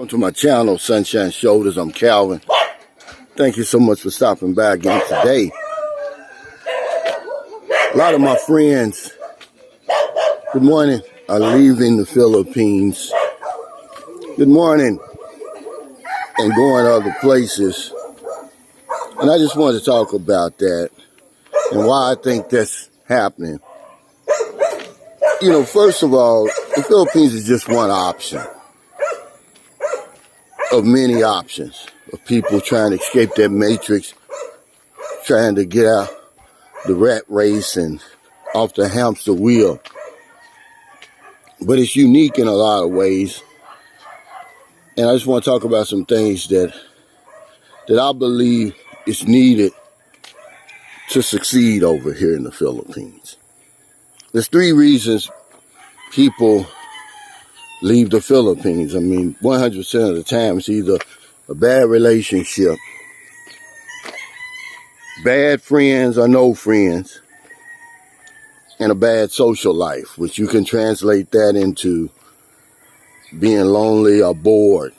Welcome to my channel, Sunshine Shoulders. I'm Calvin. Thank you so much for stopping by again today. A lot of my friends, good morning, are leaving the Philippines. Good morning, and going other places. And I just wanted to talk about that and why I think that's happening. You know, first of all, the Philippines is just one option of many options of people trying to escape that matrix, trying to get out the rat race and off the hamster wheel. But it's unique in a lot of ways. And I just want to talk about some things that I believe is needed to succeed over here in the Philippines. There's three reasons people leave the Philippines. I mean, 100% of the time, it's either a bad relationship, bad friends or no friends, and a bad social life, which you can translate that into being lonely or bored.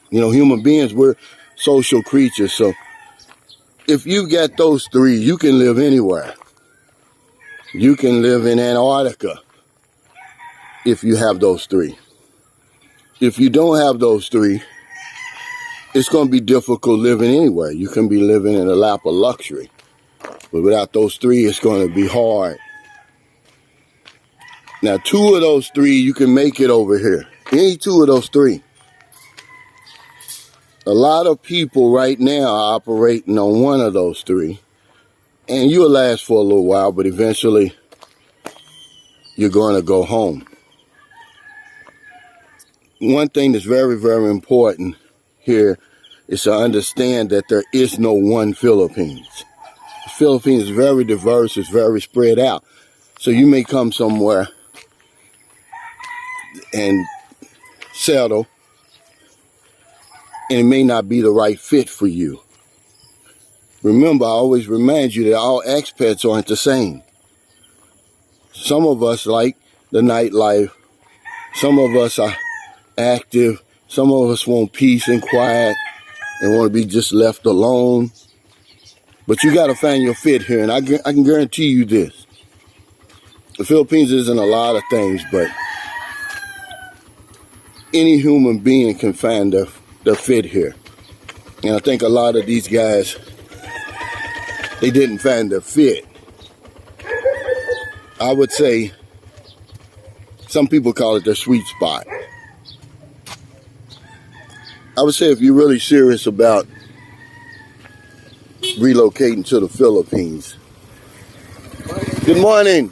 You know, human beings, we're social creatures. So if you got those three, you can live anywhere. You can live in Antarctica if you have those three. If you don't have those three, it's going to be difficult living anywhere. You can be living in a lap of luxury. But without those three, it's going to be hard. Now, two of those three, you can make it over here. Any two of those three. A lot of people right now are operating on one of those three. And you'll last for a little while, but eventually you're going to go home. One thing that's very, very important here is to understand that there is no one Philippines. The Philippines is very diverse, it's very spread out. So you may come somewhere and settle, and it may not be the right fit for you. Remember, I always remind you that all expats aren't the same. Some of us like the nightlife. Some of us are active. Some of us want peace and quiet and want to be just left alone. But you got to find your fit here, and I can guarantee you this. The Philippines isn't a lot of things, but any human being can find their fit here. And I think a lot of these guys, they didn't find their fit. I would say some people call it their sweet spot. I would say if you're really serious about relocating to the Philippines, good morning,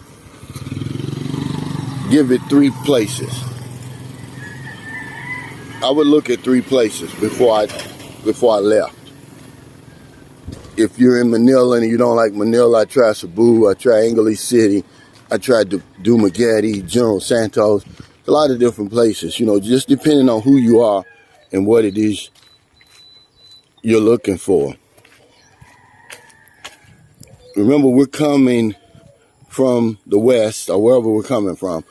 give it three places. I would look at three places before I left. If you're in Manila and you don't like Manila, I try Cebu, I try English City, I tried Dumaguete, General Santos, a lot of different places, you know, just depending on who you are and what it is you're looking for. Remember, we're coming from the West, or wherever we're coming from.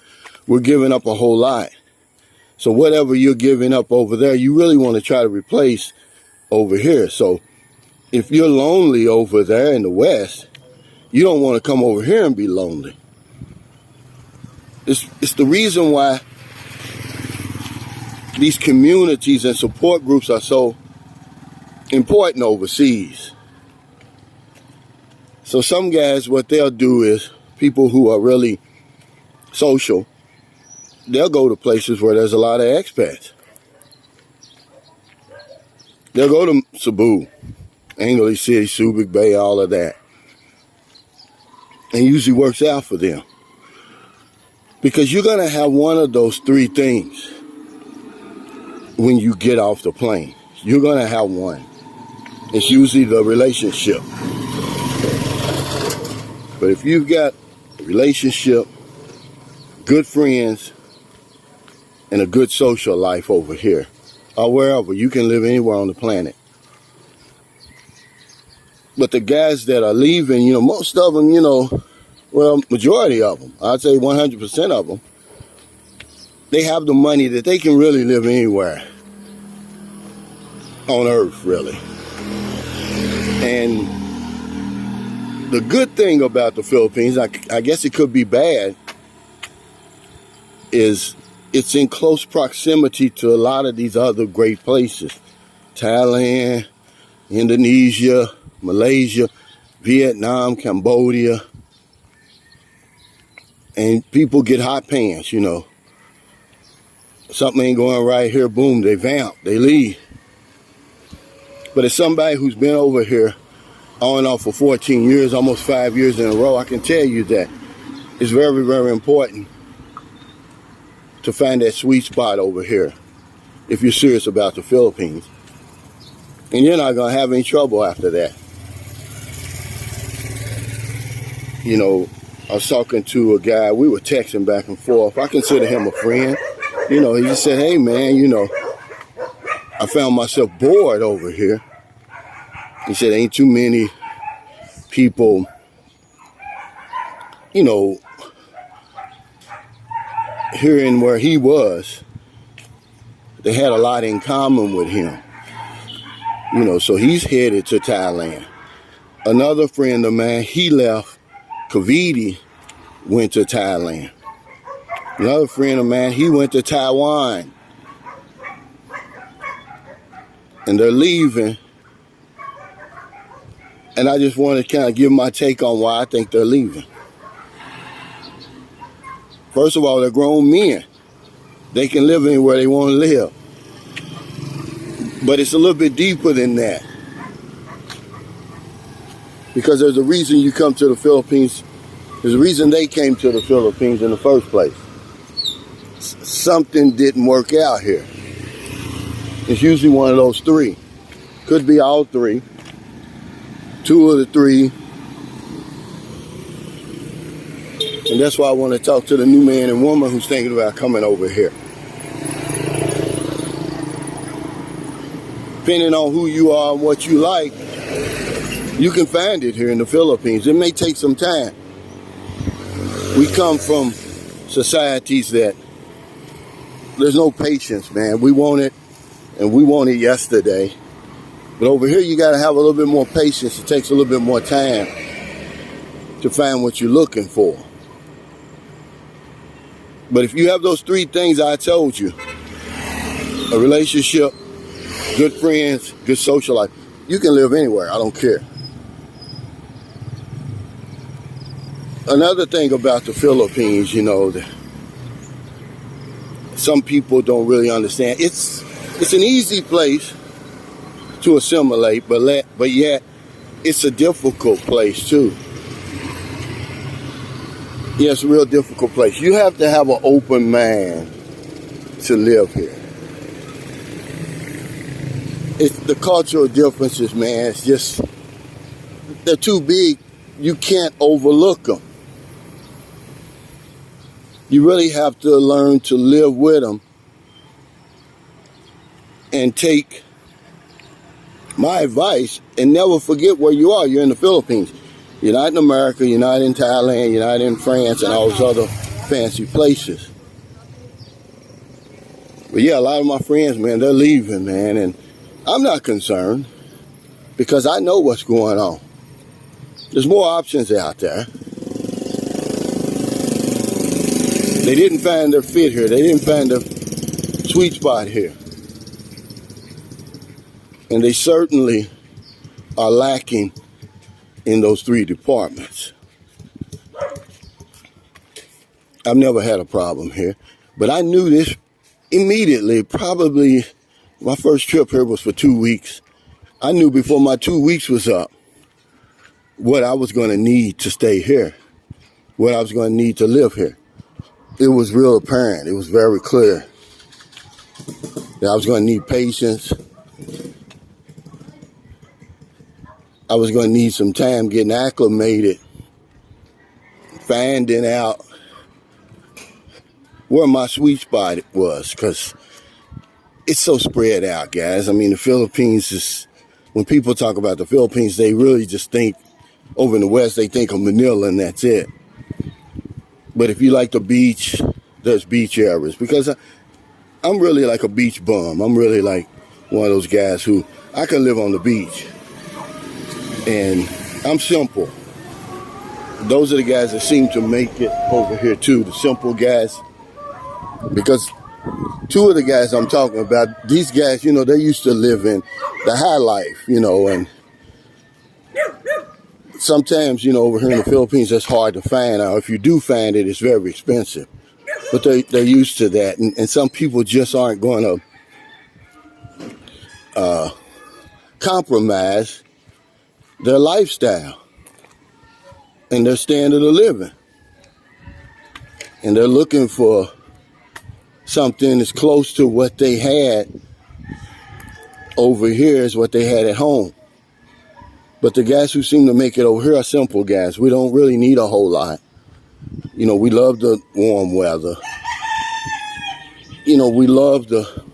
We're giving up a whole lot. So whatever you're giving up over there, you really want to try to replace over here. So if you're lonely over there in the West, you don't want to come over here and be lonely. It's the reason why these communities and support groups are so important overseas. So some guys, what they'll do is, people who are really social, they'll go to places where there's a lot of expats. They'll go to Cebu, English City, Subic Bay, all of that. And it usually works out for them. Because you're going to have one of those three things when you get off the plane. You're going to have one. It's usually the relationship. But if you've got a relationship, good friends, and a good social life over here, or wherever, you can live anywhere on the planet. But the guys that are leaving, you know, most of them, you know, well, majority of them, I'd say 100% of them, they have the money that they can really live anywhere on earth, really. And the good thing about the Philippines, I guess it could be bad, is it's in close proximity to a lot of these other great places. Thailand, Indonesia, Malaysia, Vietnam, Cambodia. And people get hot pants, you know. Something ain't going right here, boom, they vamp, they leave. But as somebody who's been over here on and off for 14 years, almost 5 years in a row, I can tell you that it's very, very important to find that sweet spot over here if you're serious about the Philippines. And you're not going to have any trouble after that. You know, I was talking to a guy, we were texting back and forth. I consider him a friend. You know, he just said, hey man, you know, I found myself bored over here. He said, ain't too many people, you know, hearing where he was. They had a lot in common with him. You know, so he's headed to Thailand. Another friend of mine, he left Cavite, went to Thailand. Another friend of mine, he went to Taiwan. And they're leaving. And I just want to kind of give my take on why I think they're leaving. First of all, they're grown men. They can live anywhere they want to live. But it's a little bit deeper than that. Because there's a reason you come to the Philippines. There's a reason they came to the Philippines in the first place. Something didn't work out here. It's usually one of those three. Could be all three. Two of the three. And that's why I want to talk to the new man and woman who's thinking about coming over here. Depending on who you are and what you like, you can find it here in the Philippines. It may take some time. We come from societies that there's no patience, man. We want it, and we want it yesterday. But over here, you got to have a little bit more patience. It takes a little bit more time to find what you're looking for. But if you have those three things I told you, a relationship, good friends, good social life, you can live anywhere. I don't care. Another thing about the Philippines, you know, that some people don't really understand. It's an easy place to assimilate, but yet it's a difficult place too. Yeah, it's a real difficult place. You have to have an open mind to live here. It's the cultural differences, man. It's just, they're too big. You can't overlook them. You really have to learn to live with them and take my advice and never forget where you are. You're in the Philippines. You're not in America, you're not in Thailand, you're not in France and all those other fancy places. But yeah, a lot of my friends, man, they're leaving, man, and I'm not concerned because I know what's going on. There's more options out there. They didn't find their fit here. They didn't find their sweet spot here. And they certainly are lacking in those three departments. I've never had a problem here, but I knew this immediately. Probably my first trip here was for 2 weeks. I knew before my 2 weeks was up what I was going to need to stay here, what I was going to need to live here. It was real apparent. It was very clear that I was going to need patience. I was going to need some time getting acclimated, finding out where my sweet spot was, because it's so spread out, guys. I mean, the Philippines is, when people talk about the Philippines, they really just think, over in the West, they think of Manila and that's it. But if you like the beach, there's beach areas, because I'm really like a beach bum. I'm really like one of those guys who, I can live on the beach, and I'm simple. Those are the guys that seem to make it over here too, the simple guys. Because two of the guys I'm talking about, these guys, you know, they used to live in the high life, you know, and sometimes, you know, over here in the Philippines, that's hard to find. Now, if you do find it, it's very expensive. But they're used to that. And some people just aren't going to compromise their lifestyle and their standard of living. And they're looking for something as close to what they had over here as what they had at home. But the guys who seem to make it over here are simple guys. We don't really need a whole lot. You know, we love the warm weather. You know, we love the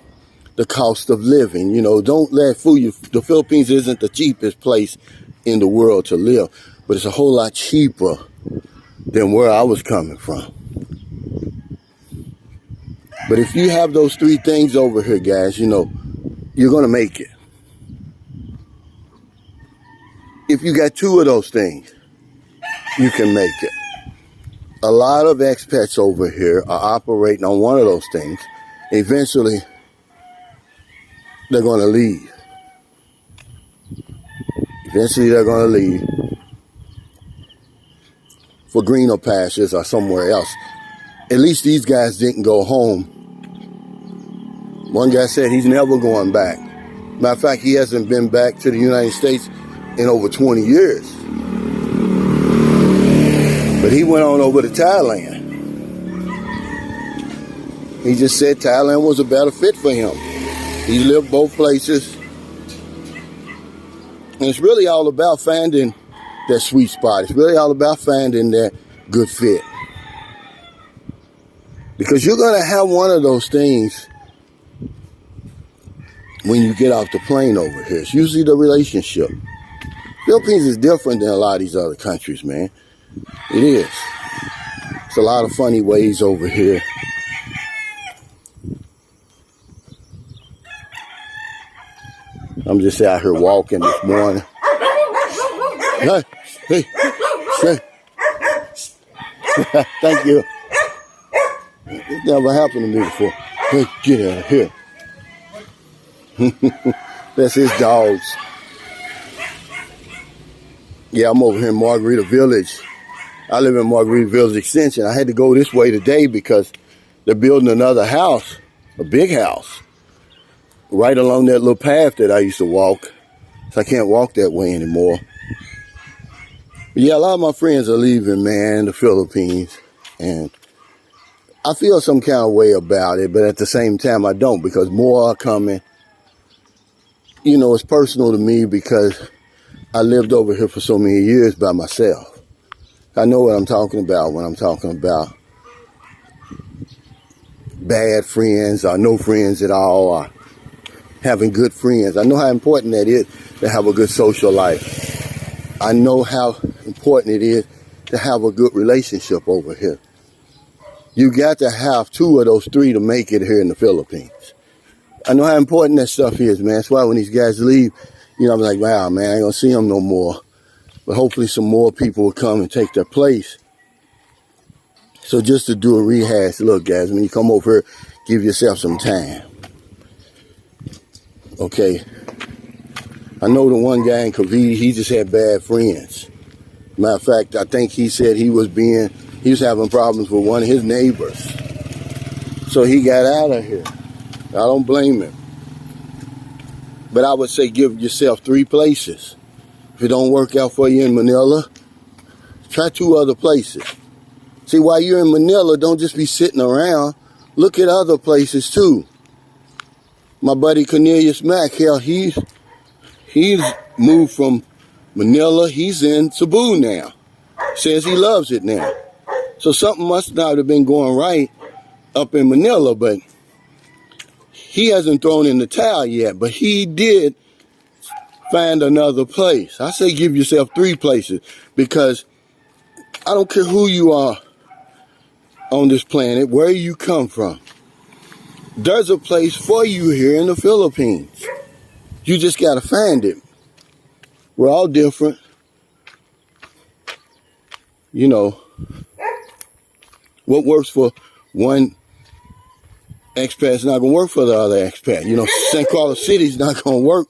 cost of living. You know, don't let it fool you. The Philippines isn't the cheapest place in the world to live, but it's a whole lot cheaper than where I was coming from. But if you have those three things over here, guys, you know, you're going to make it. If you got two of those things, you can make it. A lot of expats over here are operating on one of those things. Eventually, they're going to leave. Eventually, they're going to leave for greener pastures or somewhere else. At least these guys didn't go home. One guy said he's never going back. Matter of fact, he hasn't been back to the United States in over 20 years. But he went on over to Thailand. He just said Thailand was a better fit for him. He lived both places. And it's really all about finding that sweet spot. It's really all about finding that good fit. Because you're going to have one of those things when you get off the plane over here. It's usually the relationship. Philippines is different than a lot of these other countries, man. It is. It's a lot of funny ways over here. I'm just out here walking this morning. Hey, hey, hey. Thank you. It never happened to me before. Hey, get out of here. That's his dogs. Yeah, I'm over here in Margarita Village. I live in Margarita Village Extension. I had to go this way today because they're building another house, a big house, right along that little path that I used to walk. So I can't walk that way anymore. But yeah, a lot of my friends are leaving, man, the Philippines. And I feel some kind of way about it, but at the same time I don't, because more are coming. You know, it's personal to me because I lived over here for so many years by myself. I know what I'm talking about when I'm talking about bad friends or no friends at all, or having good friends. I know how important that is to have a good social life. I know how important it is to have a good relationship over here. You got to have two of those three to make it here in the Philippines. I know how important that stuff is, man. That's why when these guys leave, you know, I'm like, wow, man, I ain't gonna see them no more. But hopefully some more people will come and take their place. So just to do a rehash, look, guys, when you come over here, give yourself some time. Okay. I know the one guy in Cavite, he just had bad friends. Matter of fact, I think he said he was having problems with one of his neighbors. So he got out of here. I don't blame him. But I would say give yourself 3 places. If it don't work out for you in Manila, try 2 other places. See, while you're in Manila, don't just be sitting around. Look at other places too. My buddy Cornelius Mack, hell, he's moved from Manila. He's in Cebu now. Says he loves it now. So something must not have been going right up in Manila, but he hasn't thrown in the towel yet, but he did find another place. I say give yourself 3 places, because I don't care who you are on this planet, where you come from, there's a place for you here in the Philippines. You just got to find it. We're all different. You know, what works for one expat is not going to work for the other expat. You know, St. Carlos City is not going to work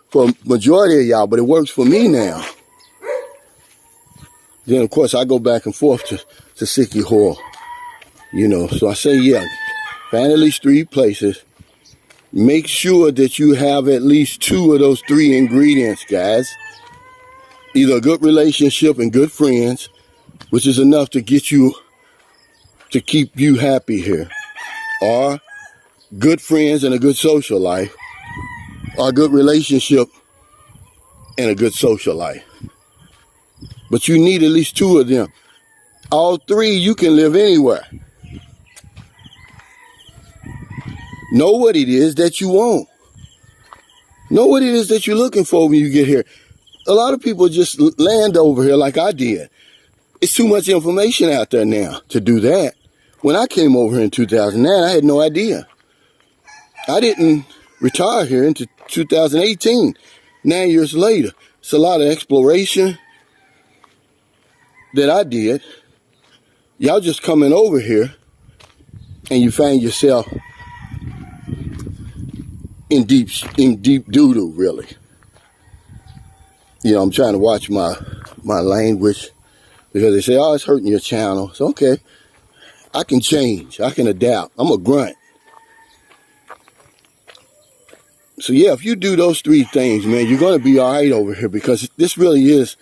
for majority of y'all, but it works for me now. Then, of course, I go back and forth to CTishay. You know, so I say, yeah, find at least 3 places. Make sure that you have at least 2 of those 3 ingredients, guys. Either a good relationship and good friends, which is enough to get you, to keep you happy here. Or good friends and a good social life. Or a good relationship and a good social life. But you need at least 2 of them. All 3, you can live anywhere. Know what it is that you want. Know what it is that you're looking for when you get here. A lot of people just land over here like I did. It's too much information out there now to do that. When I came over here in 2009, I had no idea. I didn't retire here until 2018, 9 years later. It's a lot of exploration that I did. Y'all just coming over here and you find yourself in deep doo-doo, really. You know, I'm trying to watch my language because they say, oh, it's hurting your channel. So, okay, I can change. I can adapt. I'm a grunt. So, yeah, if you do those 3 things, man, you're going to be all right over here because this really is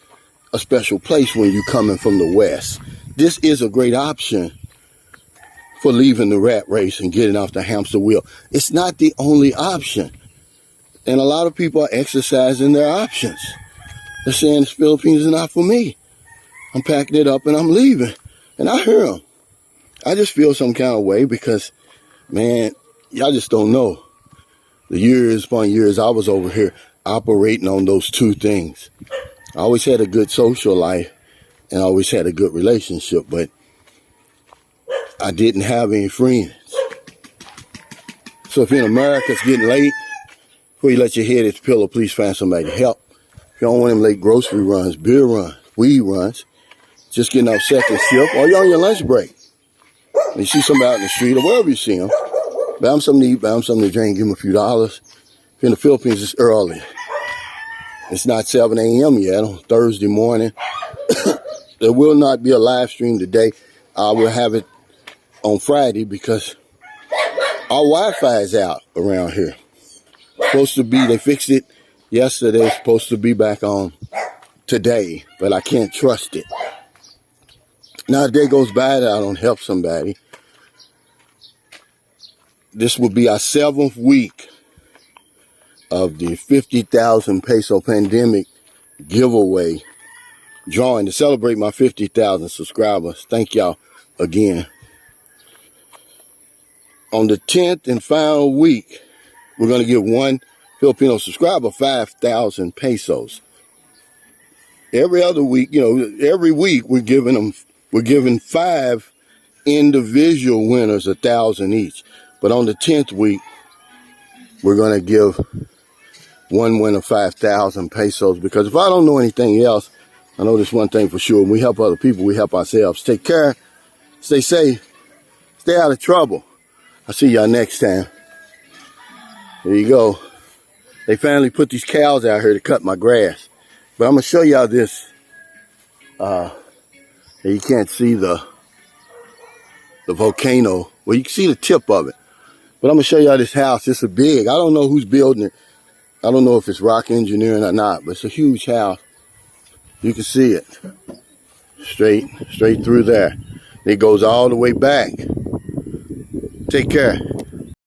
a special place when you're coming from the West. This is a great option for leaving the rat race and getting off the hamster wheel. It's not the only option. And a lot of people are exercising their options. They're saying the Philippines is not for me. I'm packing it up and I'm leaving. And I hear them. I just feel some kind of way because, man, y'all just don't know. The years upon years I was over here operating on those 2 things. I always had a good social life and I always had a good relationship, but I didn't have any friends. So if you're in America, it's getting late, before you let your head hit the pillow, please find somebody to help. If you don't want them late grocery runs, beer runs, weed runs, just getting off second shift, or you're on your lunch break, and you see somebody out in the street or wherever you see them, buy them something to eat, buy them something to drink, give them a few dollars. If you're in the Philippines, it's early. It's not 7 a.m. yet on Thursday morning. There will not be a live stream today. I will have it on Friday because our Wi-Fi is out around here. Supposed to be, they fixed it yesterday. It's supposed to be back on today, but I can't trust it. Now a day goes by that I don't help somebody. This will be our 7th week of the 50,000 peso pandemic giveaway drawing to celebrate my 50,000 subscribers. Thank y'all again. On the 10th and final week, we're going to give one Filipino subscriber 5,000 pesos. Every other week, you know, every week we're giving 5 individual winners 1,000 each. But on the 10th week, we're going to give one winner 5,000 pesos because if I don't know anything else, I know this one thing for sure. When we help other people, we help ourselves. Take care, stay safe, stay out of trouble. I'll see y'all next time. There you go. They finally put these cows out here to cut my grass. But I'm going to show y'all this. You can't see the volcano. Well, you can see the tip of it. But I'm going to show y'all this house. It's a big. I don't know who's building it. I don't know if it's rock engineering or not. But it's a huge house. You can see it. Straight through there. It goes all the way back. Take care.